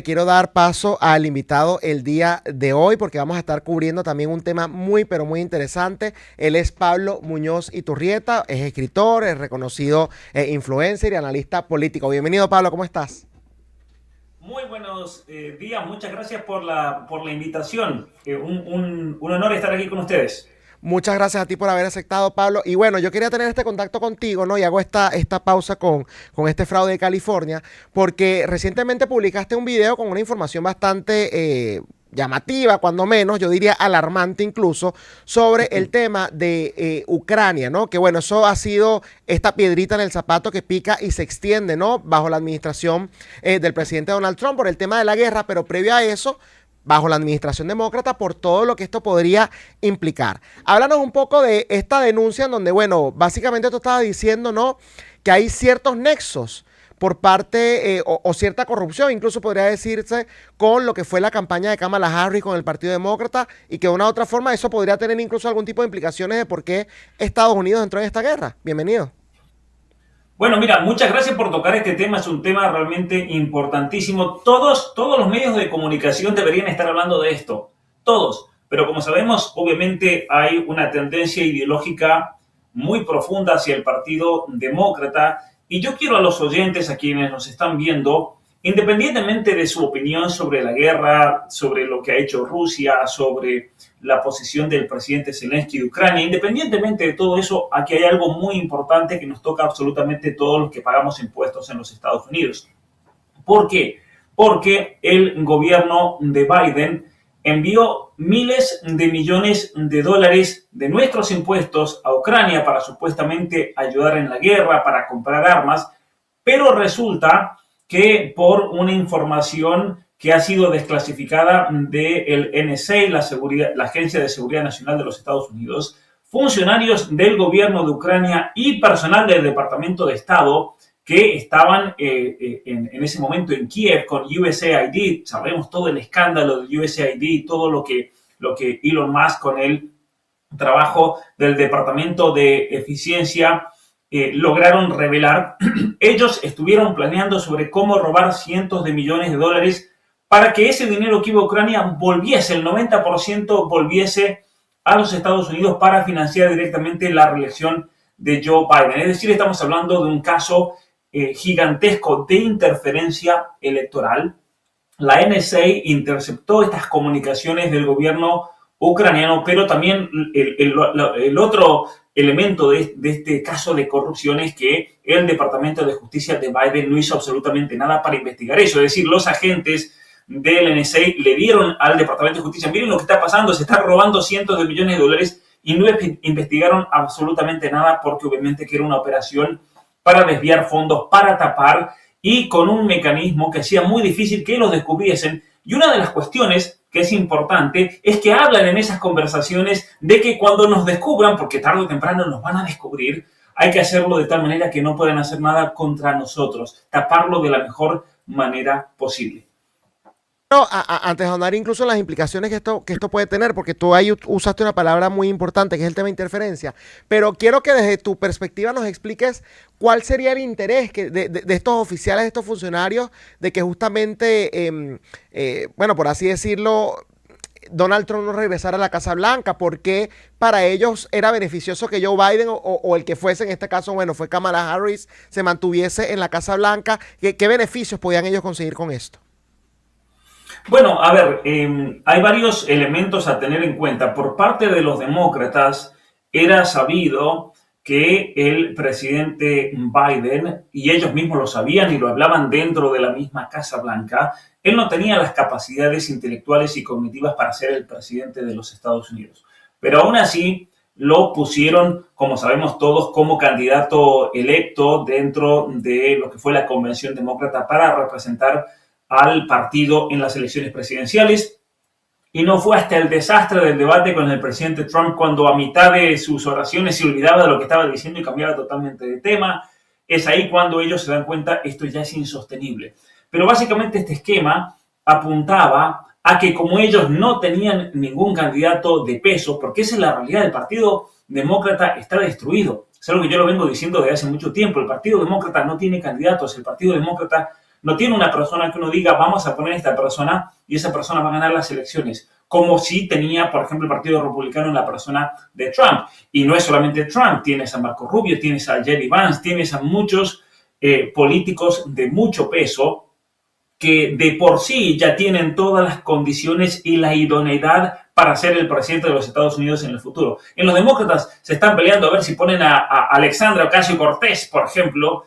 Quiero dar paso al invitado el día de hoy porque vamos a estar cubriendo también un tema muy pero muy interesante. Él es Pablo Muñoz Iturrieta, es escritor, es reconocido influencer y analista político. Bienvenido, Pablo, ¿cómo estás? Muy buenos días, muchas gracias por la invitación. Un honor estar aquí con ustedes. Muchas gracias a ti por haber aceptado, Pablo. Y bueno, yo quería tener este contacto contigo, ¿no? Y hago esta pausa con este fraude de California, porque recientemente publicaste un video con una información bastante llamativa, cuando menos, yo diría alarmante incluso, sobre el tema de Ucrania, ¿no? Que bueno, eso ha sido esta piedrita en el zapato que pica y se extiende, ¿no? Bajo la administración del presidente Donald Trump por el tema de la guerra, pero previo a eso bajo la administración demócrata por todo lo que esto podría implicar. Háblanos un poco de esta denuncia en donde, bueno, básicamente tú estabas diciendo, ¿no? Que hay ciertos nexos por parte o cierta corrupción, incluso podría decirse, con lo que fue la campaña de Kamala Harris con el Partido Demócrata y que de una u otra forma eso podría tener incluso algún tipo de implicaciones de por qué Estados Unidos entró en esta guerra. Bienvenido. Bueno, mira, muchas gracias por tocar este tema, es un tema realmente importantísimo. Todos los medios de comunicación deberían estar hablando de esto, todos. Pero como sabemos, obviamente hay una tendencia ideológica muy profunda hacia el Partido Demócrata y yo quiero a los oyentes, a quienes nos están viendo, independientemente de su opinión sobre la guerra, sobre lo que ha hecho Rusia, sobre la posición del presidente Zelensky de Ucrania, independientemente de todo eso, aquí hay algo muy importante que nos toca absolutamente todos los que pagamos impuestos en los Estados Unidos. ¿Por qué? Porque el gobierno de Biden envió miles de millones de dólares de nuestros impuestos a Ucrania para supuestamente ayudar en la guerra, para comprar armas, pero resulta que por una información que ha sido desclasificada del NSA, la Agencia de Seguridad Nacional de los Estados Unidos, funcionarios del gobierno de Ucrania y personal del Departamento de Estado que estaban en ese momento en Kiev con USAID, sabemos todo el escándalo de USAID, todo lo que Elon Musk con el trabajo del Departamento de Eficiencia lograron revelar. Ellos estuvieron planeando sobre cómo robar cientos de millones de dólares para que ese dinero que iba a Ucrania volviese, el 90% volviese a los Estados Unidos para financiar directamente la reelección de Joe Biden. Es decir, estamos hablando de un caso gigantesco de interferencia electoral. La NSA interceptó estas comunicaciones del gobierno ucraniano, pero también el otro elemento de este caso de corrupción es que el Departamento de Justicia de Biden no hizo absolutamente nada para investigar eso. Es decir, los agentes del NSA le dieron al Departamento de Justicia, miren lo que está pasando, se están robando cientos de millones de dólares y no investigaron absolutamente nada porque obviamente que era una operación para desviar fondos, para tapar y con un mecanismo que hacía muy difícil que los descubriesen. Y una de las cuestiones que es importante es que hablan en esas conversaciones de que cuando nos descubran, porque tarde o temprano nos van a descubrir, hay que hacerlo de tal manera que no puedan hacer nada contra nosotros, taparlo de la mejor manera posible. No, antes de ahondar incluso en las implicaciones que esto puede tener, porque tú ahí usaste una palabra muy importante, que es el tema de interferencia, pero quiero que desde tu perspectiva nos expliques cuál sería el interés de estos oficiales, de estos funcionarios, de que justamente, bueno, por así decirlo, Donald Trump no regresara a la Casa Blanca, porque para ellos era beneficioso que Joe Biden o el que fuese, en este caso, bueno, fue Kamala Harris, se mantuviese en la Casa Blanca. ¿Qué beneficios podían ellos conseguir con esto? Bueno, a ver, hay varios elementos a tener en cuenta. Por parte de los demócratas, era sabido que el presidente Biden, y ellos mismos lo sabían y lo hablaban dentro de la misma Casa Blanca, él no tenía las capacidades intelectuales y cognitivas para ser el presidente de los Estados Unidos. Pero aún así, lo pusieron, como sabemos todos, como candidato electo dentro de lo que fue la convención demócrata para representar al partido en las elecciones presidenciales. Y no fue hasta el desastre del debate con el presidente Trump cuando a mitad de sus oraciones se olvidaba de lo que estaba diciendo y cambiaba totalmente de tema. Es ahí cuando ellos se dan cuenta esto ya es insostenible. Pero básicamente este esquema apuntaba a que como ellos no tenían ningún candidato de peso, porque esa es la realidad, el Partido Demócrata está destruido. Es algo que yo lo vengo diciendo desde hace mucho tiempo. El Partido Demócrata no tiene candidatos, el Partido Demócrata No tiene una persona que uno diga, vamos a poner a esta persona y esa persona va a ganar las elecciones, como si tenía, por ejemplo, el Partido Republicano en la persona de Trump. Y no es solamente Trump, tienes a Marco Rubio, tienes a Jerry Vance, tienes a muchos políticos de mucho peso que de por sí ya tienen todas las condiciones y la idoneidad para ser el presidente de los Estados Unidos en el futuro. En los demócratas se están peleando a ver si ponen a Alexandra Ocasio-Cortez, por ejemplo,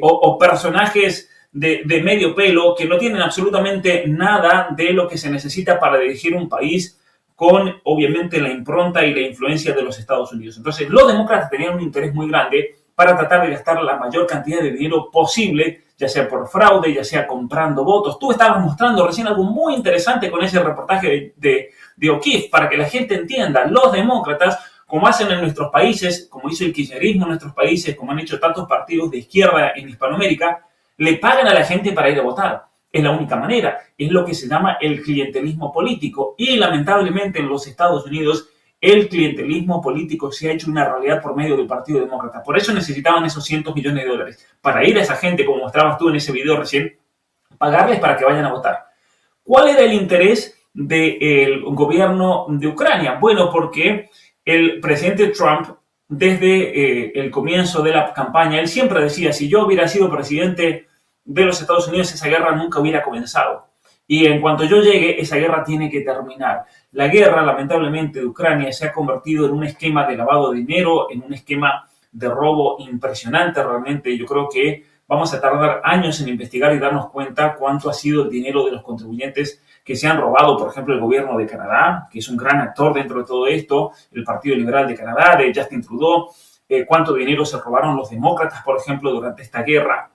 o personajes de medio pelo que no tienen absolutamente nada de lo que se necesita para dirigir un país con, obviamente, la impronta y la influencia de los Estados Unidos. Entonces, los demócratas tenían un interés muy grande para tratar de gastar la mayor cantidad de dinero posible, ya sea por fraude, ya sea comprando votos. Tú estabas mostrando recién algo muy interesante con ese reportaje de O'Keefe, para que la gente entienda. Los demócratas, como hacen en nuestros países, como hizo el kirchnerismo en nuestros países, como han hecho tantos partidos de izquierda en Hispanoamérica, le pagan a la gente para ir a votar. Es la única manera. Es lo que se llama el clientelismo político. Y lamentablemente en los Estados Unidos el clientelismo político se ha hecho una realidad por medio del Partido Demócrata. Por eso necesitaban esos cientos millones de dólares. Para ir a esa gente, como mostrabas tú en ese video recién, pagarles para que vayan a votar. ¿Cuál era el interés del gobierno de Ucrania? Bueno, porque el presidente Trump, desde el comienzo de la campaña, él siempre decía, si yo hubiera sido presidente de los Estados Unidos, esa guerra nunca hubiera comenzado. Y en cuanto yo llegue, esa guerra tiene que terminar. La guerra, lamentablemente, de Ucrania se ha convertido en un esquema de lavado de dinero, en un esquema de robo impresionante realmente. Yo creo que vamos a tardar años en investigar y darnos cuenta cuánto ha sido el dinero de los contribuyentes que se han robado, por ejemplo, el gobierno de Canadá, que es un gran actor dentro de todo esto, el Partido Liberal de Canadá, de Justin Trudeau, cuánto dinero se robaron los demócratas, por ejemplo, durante esta guerra.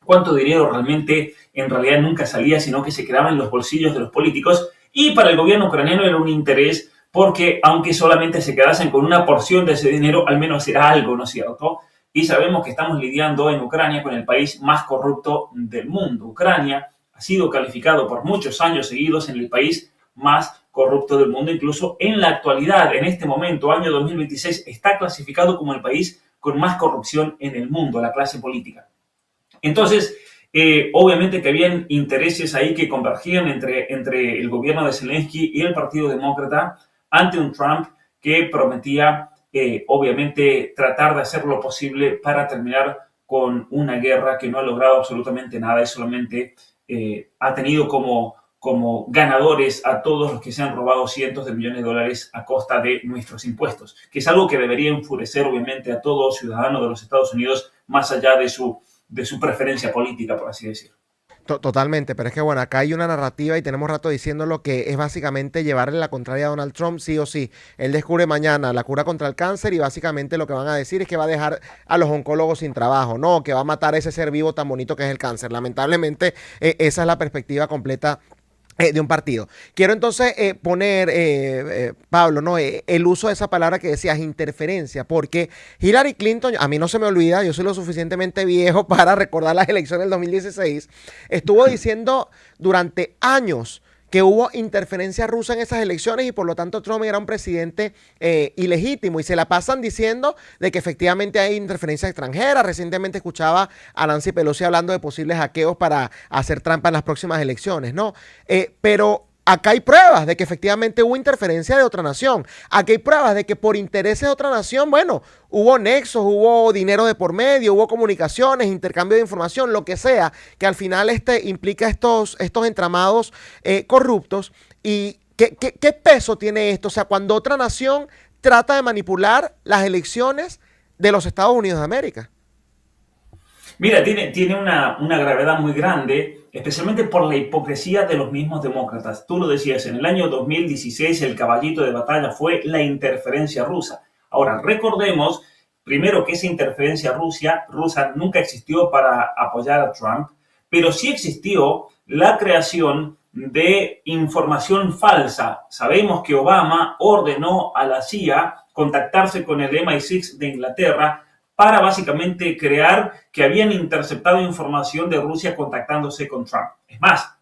Cuánto dinero realmente en realidad nunca salía, sino que se quedaba en los bolsillos de los políticos. Y para el gobierno ucraniano era un interés porque aunque solamente se quedasen con una porción de ese dinero, al menos era algo, ¿no es cierto? Y sabemos que estamos lidiando en Ucrania con el país más corrupto del mundo. Ucrania ha sido calificado por muchos años seguidos en el país más corrupto del mundo. Incluso en la actualidad, en este momento, año 2026, está clasificado como el país con más corrupción en el mundo, la clase política. Entonces, obviamente que habían intereses ahí que convergían entre el gobierno de Zelensky y el Partido Demócrata ante un Trump que prometía, obviamente, tratar de hacer lo posible para terminar con una guerra que no ha logrado absolutamente nada y solamente ha tenido como ganadores a todos los que se han robado cientos de millones de dólares a costa de nuestros impuestos, que es algo que debería enfurecer, obviamente, a todo ciudadano de los Estados Unidos, más allá de su preferencia política, por así decirlo. Totalmente, pero es que bueno, acá hay una narrativa y tenemos rato diciendo lo que es básicamente llevarle la contraria a Donald Trump, sí o sí. Él descubre mañana la cura contra el cáncer y básicamente lo que van a decir es que va a dejar a los oncólogos sin trabajo, no, que va a matar a ese ser vivo tan bonito que es el cáncer. Lamentablemente, esa es la perspectiva completa de un partido. Quiero entonces poner, Pablo, ¿no? El uso de esa palabra que decías, interferencia, porque Hillary Clinton, a mí no se me olvida, yo soy lo suficientemente viejo para recordar las elecciones del 2016, estuvo diciendo durante años que hubo interferencia rusa en esas elecciones y por lo tanto Trump era un presidente ilegítimo y se la pasan diciendo de que efectivamente hay interferencia extranjera. Recientemente escuchaba a Nancy Pelosi hablando de posibles hackeos para hacer trampa en las próximas elecciones, ¿no? Pero acá hay pruebas de que efectivamente hubo interferencia de otra nación. Aquí hay pruebas de que por intereses de otra nación, bueno, hubo nexos, hubo dinero de por medio, hubo comunicaciones, intercambio de información, lo que sea, que al final implica estos entramados corruptos. ¿Y qué peso tiene esto? O sea, cuando otra nación trata de manipular las elecciones de los Estados Unidos de América. Mira, tiene una gravedad muy grande, especialmente por la hipocresía de los mismos demócratas. Tú lo decías, en el año 2016 el caballito de batalla fue la interferencia rusa. Ahora, recordemos primero que esa interferencia rusa nunca existió para apoyar a Trump, pero sí existió la creación de información falsa. Sabemos que Obama ordenó a la CIA contactarse con el MI6 de Inglaterra para básicamente crear que habían interceptado información de Rusia contactándose con Trump. Es más,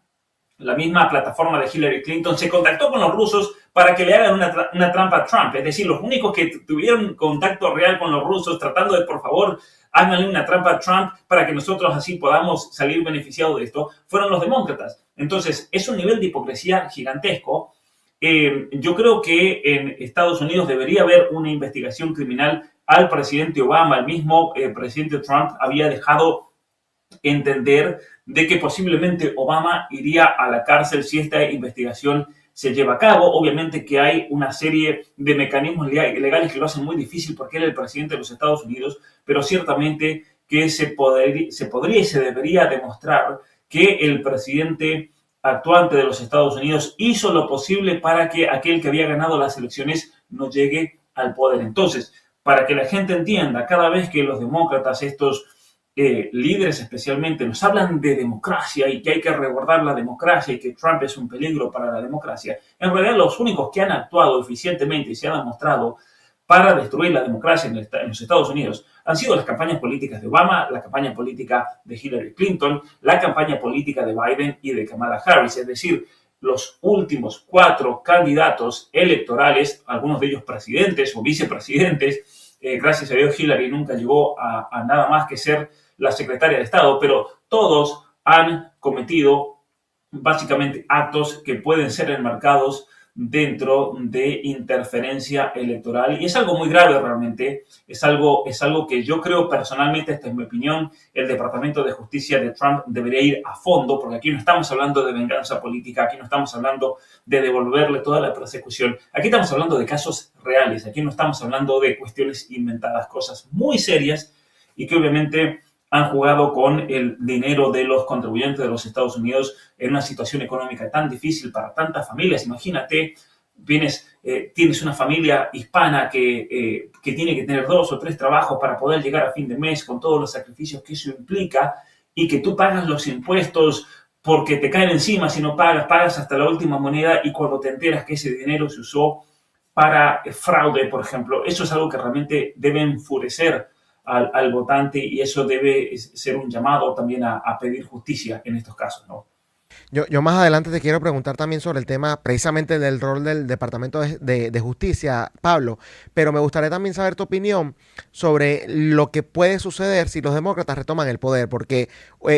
la misma plataforma de Hillary Clinton se contactó con los rusos para que le hagan una trampa a Trump. Es decir, los únicos que tuvieron contacto real con los rusos tratando de, por favor, háganle una trampa a Trump para que nosotros así podamos salir beneficiados de esto, fueron los demócratas. Entonces, es un nivel de hipocresía gigantesco. Yo creo que en Estados Unidos debería haber una investigación criminal al presidente Obama. El mismo presidente Trump había dejado entender de que posiblemente Obama iría a la cárcel si esta investigación se lleva a cabo. Obviamente que hay una serie de mecanismos legales que lo hacen muy difícil porque él es el presidente de los Estados Unidos, pero ciertamente que se podría y se debería demostrar que el presidente actuante de los Estados Unidos hizo lo posible para que aquel que había ganado las elecciones no llegue al poder. Entonces, para que la gente entienda, cada vez que los demócratas, estos líderes especialmente, nos hablan de democracia y que hay que resguardar la democracia y que Trump es un peligro para la democracia, en realidad los únicos que han actuado eficientemente y se han demostrado para destruir la democracia en los Estados Unidos han sido las campañas políticas de Obama, la campaña política de Hillary Clinton, la campaña política de Biden y de Kamala Harris. Es decir, los últimos 4 candidatos electorales, algunos de ellos presidentes o vicepresidentes. Gracias a Dios Hillary nunca llegó a nada más que ser la secretaria de Estado, pero todos han cometido básicamente actos que pueden ser enmarcados dentro de interferencia electoral y es algo muy grave realmente, es algo que yo creo personalmente, esta es mi opinión, el Departamento de Justicia de Trump debería ir a fondo, porque aquí no estamos hablando de venganza política, aquí no estamos hablando de devolverle toda la persecución, aquí estamos hablando de casos reales, aquí no estamos hablando de cuestiones inventadas, cosas muy serias y que obviamente han jugado con el dinero de los contribuyentes de los Estados Unidos en una situación económica tan difícil para tantas familias. Imagínate, tienes una familia hispana que tiene que tener 2 o 3 trabajos para poder llegar a fin de mes con todos los sacrificios que eso implica y que tú pagas los impuestos porque te caen encima si no pagas hasta la última moneda y cuando te enteras que ese dinero se usó para fraude, por ejemplo, eso es algo que realmente debe enfurecer al votante y eso debe ser un llamado también a pedir justicia en estos casos, ¿no? Yo más adelante te quiero preguntar también sobre el tema precisamente del rol del Departamento de Justicia, Pablo, pero me gustaría también saber tu opinión sobre lo que puede suceder si los demócratas retoman el poder, porque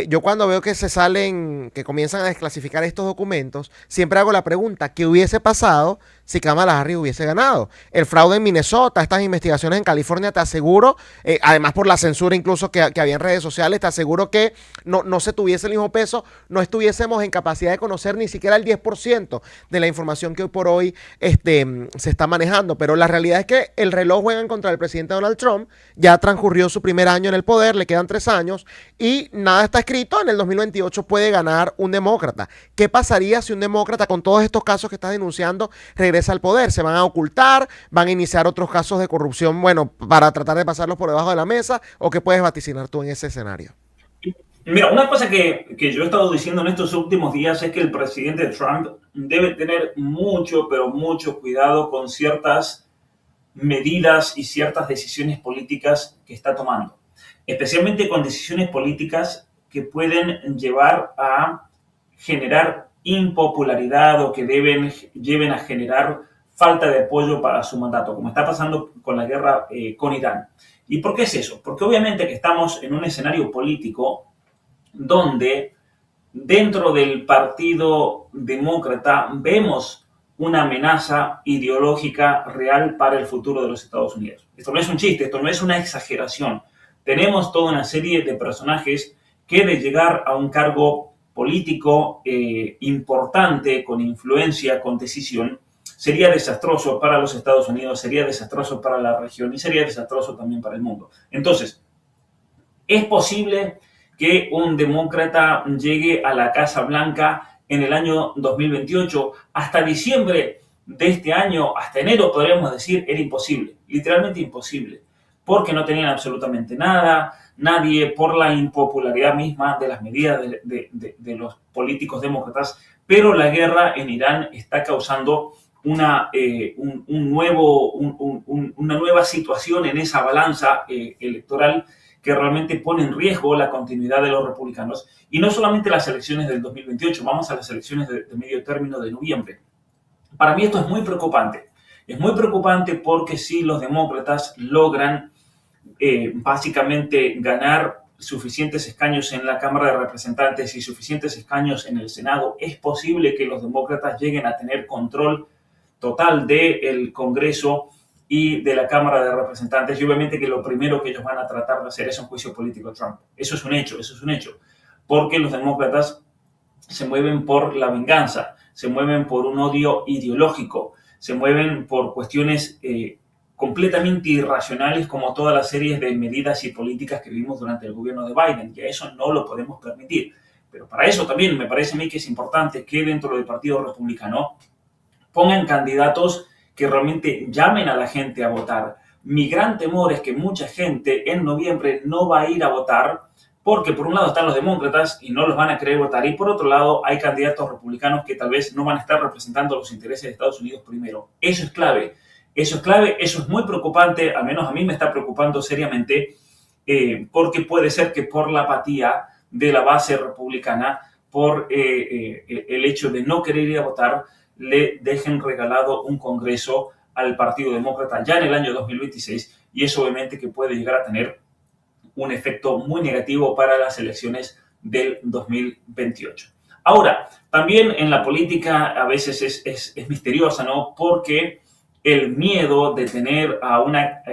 yo cuando veo que se salen, que comienzan a desclasificar estos documentos, siempre hago la pregunta, ¿qué hubiese pasado si Kamala Harris hubiese ganado? El fraude en Minnesota, estas investigaciones en California, te aseguro, además por la censura incluso que había en redes sociales, te aseguro que no se tuviese el mismo peso, no estuviésemos en capacidad de conocer ni siquiera el 10% de la información que hoy por hoy se está manejando. Pero la realidad es que el reloj juega en contra del presidente Donald Trump, ya transcurrió su primer año en el poder, le quedan 3 años y nada está escrito, en el 2028 puede ganar un demócrata. ¿Qué pasaría si un demócrata con todos estos casos que estás denunciando regresa al poder? ¿Se van a ocultar? ¿Van a iniciar otros casos de corrupción, bueno, para tratar de pasarlos por debajo de la mesa? ¿O qué puedes vaticinar tú en ese escenario? Mira, una cosa que yo he estado diciendo en estos últimos días es que el presidente Trump debe tener mucho, pero mucho cuidado con ciertas medidas y ciertas decisiones políticas que está tomando. Especialmente con decisiones políticas que pueden llevar a generar impopularidad o que lleven a generar falta de apoyo para su mandato, como está pasando con la guerra con Irán. ¿Y por qué es eso? Porque obviamente que estamos en un escenario político donde dentro del Partido Demócrata vemos una amenaza ideológica real para el futuro de los Estados Unidos. Esto no es un chiste, esto no es una exageración. Tenemos toda una serie de personajes que de llegar a un cargo político importante, con influencia, con decisión, sería desastroso para los Estados Unidos, sería desastroso para la región y sería desastroso también para el mundo. Entonces, es posible que un demócrata llegue a la Casa Blanca en el año 2028. Hasta diciembre de este año, hasta enero, podríamos decir, era imposible, literalmente imposible, porque no tenían absolutamente nada, nadie, por la impopularidad misma de las medidas de los políticos demócratas, pero la guerra en Irán está causando una nueva situación en esa balanza electoral que realmente pone en riesgo la continuidad de los republicanos. Y no solamente las elecciones del 2028, vamos a las elecciones de medio término de noviembre. Para mí esto es muy preocupante. Es muy preocupante porque si los demócratas logran básicamente ganar suficientes escaños en la Cámara de Representantes y suficientes escaños en el Senado, es posible que los demócratas lleguen a tener control total del Congreso y de la Cámara de Representantes. Y obviamente que lo primero que ellos van a tratar de hacer es un juicio político a Trump. Eso es un hecho. Porque los demócratas se mueven por la venganza, se mueven por un odio ideológico, se mueven por cuestiones completamente irracionales, como todas las series de medidas y políticas que vimos durante el gobierno de Biden, y a eso no lo podemos permitir. Pero para eso también me parece a mí que es importante que dentro del Partido Republicano pongan candidatos que realmente llamen a la gente a votar. Mi gran temor es que mucha gente en noviembre no va a ir a votar porque por un lado están los demócratas y no los van a querer votar, y por otro lado hay candidatos republicanos que tal vez no van a estar representando los intereses de Estados Unidos primero. Eso es clave, eso es muy preocupante, al menos a mí me está preocupando seriamente, porque puede ser que por la apatía de la base republicana, por el hecho de no querer ir a votar, le dejen regalado un Congreso al Partido Demócrata ya en el año 2026, y eso obviamente que puede llegar a tener un efecto muy negativo para las elecciones del 2028. Ahora, también en la política a veces es misteriosa, ¿no? Porque el miedo de tener a una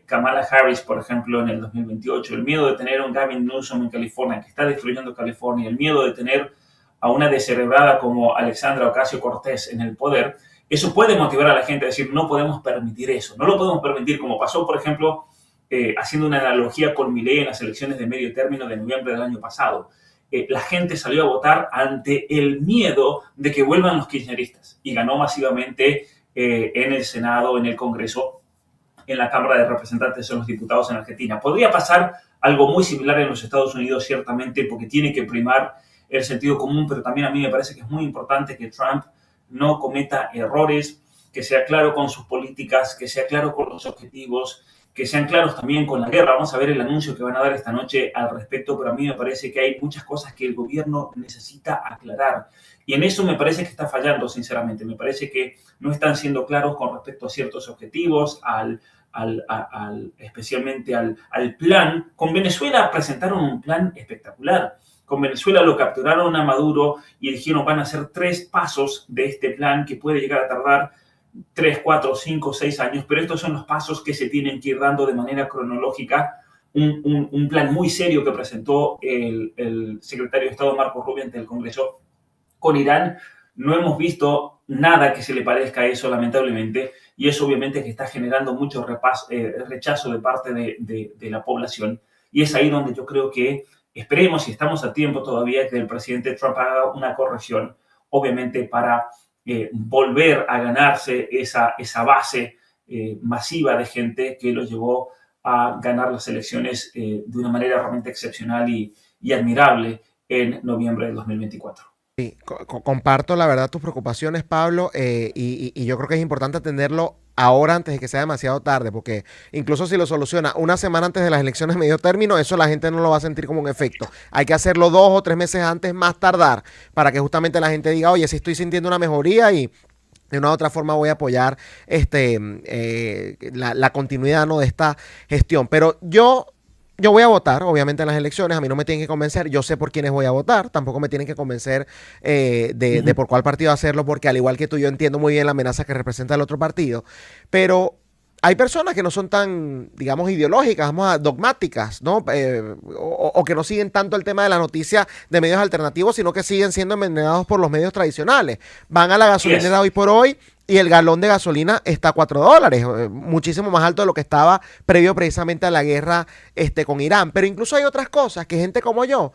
Kamala Harris, por ejemplo, en el 2028, el miedo de tener a un Gavin Newsom en California, que está destruyendo California, el miedo de tener a una descerebrada como Alexandra Ocasio-Cortez en el poder, eso puede motivar a la gente a decir, no podemos permitir eso, no lo podemos permitir, como pasó, por ejemplo, haciendo una analogía con Milei en las elecciones de medio término de noviembre del año pasado. La gente salió a votar ante el miedo de que vuelvan los kirchneristas y ganó masivamente en el Senado, en el Congreso, en la Cámara de Representantes, en los diputados en Argentina. Podría pasar algo muy similar en los Estados Unidos, ciertamente, porque tiene que primar el sentido común, pero también a mí me parece que es muy importante que Trump no cometa errores, que sea claro con sus políticas, que sea claro con los objetivos, que sean claros también con la guerra. Vamos a ver el anuncio que van a dar esta noche al respecto, pero a mí me parece que hay muchas cosas que el gobierno necesita aclarar. Y en eso me parece que está fallando, sinceramente. Me parece que no están siendo claros con respecto a ciertos objetivos, especialmente al plan. Con Venezuela presentaron un plan espectacular. Con Venezuela lo capturaron a Maduro y dijeron van a hacer 3 pasos de este plan que puede llegar a tardar 3, 4, 5, 6 años, pero estos son los pasos que se tienen que ir dando de manera cronológica. Un plan muy serio que presentó el secretario de Estado Marco Rubio ante el Congreso. Con Irán no hemos visto nada que se le parezca a eso, lamentablemente, y eso obviamente que está generando mucho rechazo de parte de la población, y es ahí donde yo creo que esperemos, y estamos a tiempo todavía, que el presidente Trump haga una corrección, obviamente para volver a ganarse esa base masiva de gente que lo llevó a ganar las elecciones de una manera realmente excepcional y admirable en noviembre del 2024. Sí, comparto la verdad tus preocupaciones, Pablo, y yo creo que es importante atenderlo ahora antes de que sea demasiado tarde, porque incluso si lo soluciona una semana antes de las elecciones de medio término, eso la gente no lo va a sentir como un efecto. Hay que hacerlo 2 o 3 meses antes, más tardar, para que justamente la gente diga, oye, sí estoy sintiendo una mejoría y de una u otra forma voy a apoyar la continuidad, ¿no?, de esta gestión. Pero yo voy a votar, obviamente, en las elecciones. A mí no me tienen que convencer. Yo sé por quiénes voy a votar. Tampoco me tienen que convencer de por cuál partido hacerlo, porque al igual que tú, yo entiendo muy bien la amenaza que representa el otro partido. Pero hay personas que no son tan, digamos, ideológicas, dogmáticas, ¿no? O que no siguen tanto el tema de la noticia de medios alternativos, sino que siguen siendo envenenados por los medios tradicionales. Van a la gasolinera hoy por hoy y el galón de gasolina está a $4, muchísimo más alto de lo que estaba previo precisamente a la guerra con Irán. Pero incluso hay otras cosas que gente como yo,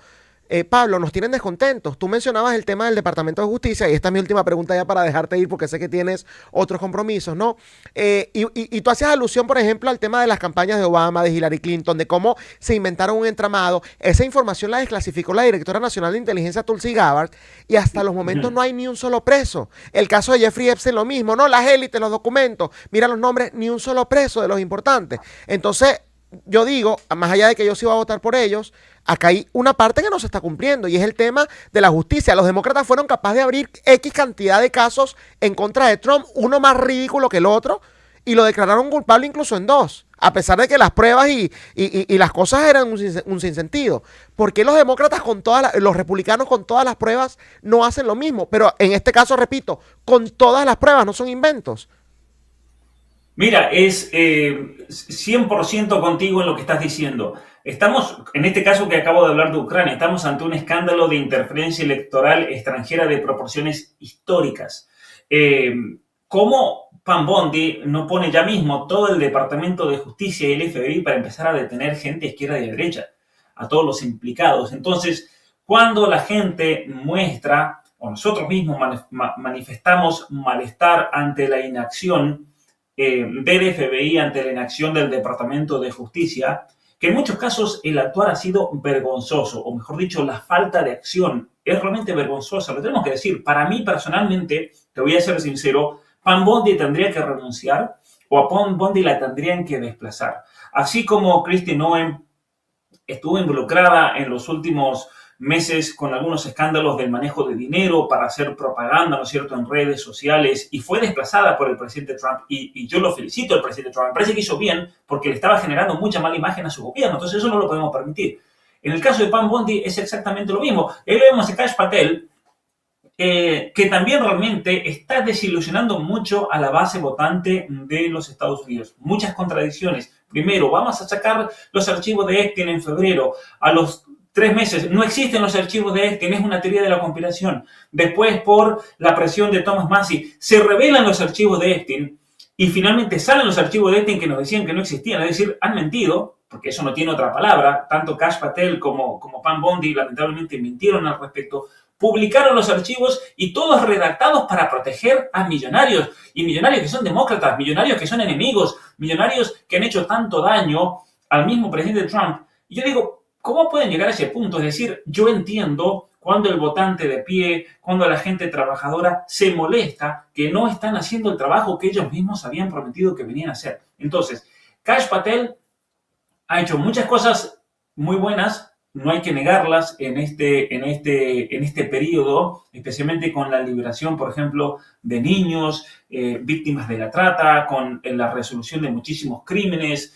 Pablo, nos tienen descontentos. Tú mencionabas el tema del Departamento de Justicia, y esta es mi última pregunta ya para dejarte ir, porque sé que tienes otros compromisos, ¿no? Y tú hacías alusión, por ejemplo, al tema de las campañas de Obama, de Hillary Clinton, de cómo se inventaron un entramado. Esa información la desclasificó la directora nacional de inteligencia, Tulsi Gabbard, y hasta los momentos no hay ni un solo preso. El caso de Jeffrey Epstein, lo mismo, ¿no? Las élites, los documentos, mira los nombres, ni un solo preso de los importantes. Entonces, yo digo, más allá de que yo sí iba a votar por ellos, acá hay una parte que no se está cumpliendo y es el tema de la justicia. Los demócratas fueron capaces de abrir X cantidad de casos en contra de Trump, uno más ridículo que el otro, y lo declararon culpable incluso en dos, a pesar de que las pruebas y las cosas eran un sinsentido. ¿Por qué los demócratas con los republicanos con todas las pruebas no hacen lo mismo? Pero en este caso, repito, con todas las pruebas, no son inventos. Mira, es 100% contigo en lo que estás diciendo. Estamos, en este caso que acabo de hablar de Ucrania, estamos ante un escándalo de interferencia electoral extranjera de proporciones históricas. Eh, ¿Cómo Pam Bondi no pone ya mismo todo el Departamento de Justicia y el FBI para empezar a detener gente izquierda y derecha, a todos los implicados? Entonces, cuando la gente muestra, o nosotros mismos manifestamos malestar ante la inacción del FBI, ante la inacción del Departamento de Justicia, que en muchos casos el actuar ha sido vergonzoso, o mejor dicho, la falta de acción es realmente vergonzosa, lo tenemos que decir. Para mí personalmente, te voy a ser sincero, Pam Bondi tendría que renunciar o a Pam Bondi la tendrían que desplazar. Así como Kristi Noem estuvo involucrada en los últimos meses con algunos escándalos del manejo de dinero para hacer propaganda, ¿no es cierto?, en redes sociales, y fue desplazada por el presidente Trump, y yo lo felicito al presidente Trump, me parece que hizo bien porque le estaba generando mucha mala imagen a su gobierno, entonces eso no lo podemos permitir. En el caso de Pam Bondi es exactamente lo mismo. Ahí vemos a Kash Patel, que también realmente está desilusionando mucho a la base votante de los Estados Unidos. Muchas contradicciones. Primero, vamos a sacar los archivos de Epstein en febrero. A los 3 meses, no existen los archivos de Epstein, es una teoría de la conspiración. Después, por la presión de Thomas Massie, se revelan los archivos de Epstein y finalmente salen los archivos de Epstein que nos decían que no existían. Es decir, han mentido, porque eso no tiene otra palabra. Tanto Kash Patel como Pam Bondi lamentablemente mintieron al respecto. Publicaron los archivos y todos redactados para proteger a millonarios, y millonarios que son demócratas, millonarios que son enemigos, millonarios que han hecho tanto daño al mismo presidente Trump. Y yo digo, ¿cómo pueden llegar a ese punto? Es decir, yo entiendo cuando el votante de pie, cuando la gente trabajadora se molesta que no están haciendo el trabajo que ellos mismos habían prometido que venían a hacer. Entonces, Kash Patel ha hecho muchas cosas muy buenas, no hay que negarlas en este periodo, especialmente con la liberación, por ejemplo, de niños, víctimas de la trata, con la resolución de muchísimos crímenes,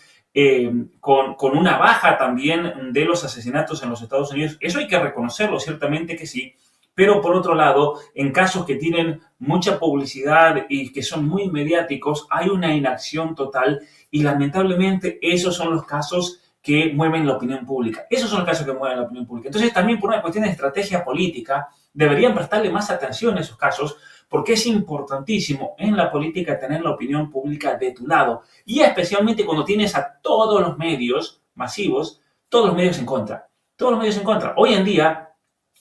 con una baja también de los asesinatos en los Estados Unidos. Eso hay que reconocerlo, ciertamente que sí. Pero por otro lado, en casos que tienen mucha publicidad y que son muy mediáticos, hay una inacción total y lamentablemente esos son los casos que mueven la opinión pública. Esos son los casos que mueven la opinión pública. Entonces también por una cuestión de estrategia política deberían prestarle más atención a esos casos porque es importantísimo en la política tener la opinión pública de tu lado y especialmente cuando tienes a todos los medios masivos, todos los medios en contra. Todos los medios en contra. Hoy en día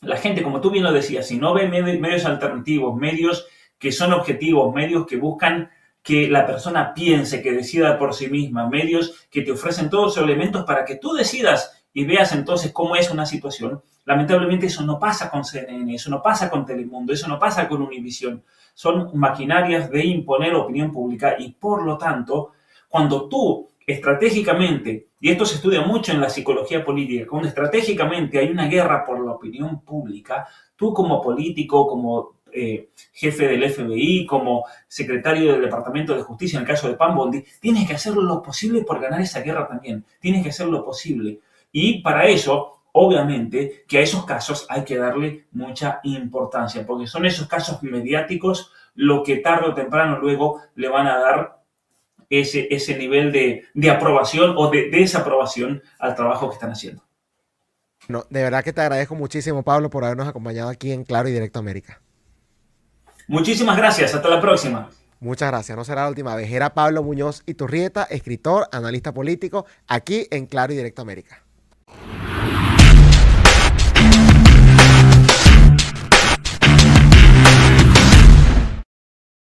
la gente, como tú bien lo decías, si no ve medios alternativos, medios que son objetivos, medios que buscan que la persona piense, que decida por sí misma, medios que te ofrecen todos los elementos para que tú decidas y veas entonces cómo es una situación. Lamentablemente eso no pasa con CNN, eso no pasa con Telemundo, eso no pasa con Univision. Son maquinarias de imponer opinión pública y por lo tanto, cuando tú estratégicamente, y esto se estudia mucho en la psicología política, cuando estratégicamente hay una guerra por la opinión pública, tú como político, como jefe del FBI, como secretario del Departamento de Justicia en el caso de Pam Bondi, tienes que hacer lo posible por ganar esa guerra también. Tienes que hacer lo posible. Y para eso, obviamente, que a esos casos hay que darle mucha importancia, porque son esos casos mediáticos lo que tarde o temprano luego le van a dar ese nivel de aprobación o de desaprobación al trabajo que están haciendo. No, de verdad que te agradezco muchísimo, Pablo, por habernos acompañado aquí en Claro y Directo América. Muchísimas gracias. Hasta la próxima. Muchas gracias. No será la última vez. Era Pablo Muñoz Iturrieta, escritor, analista político, aquí en Claro y Directo América.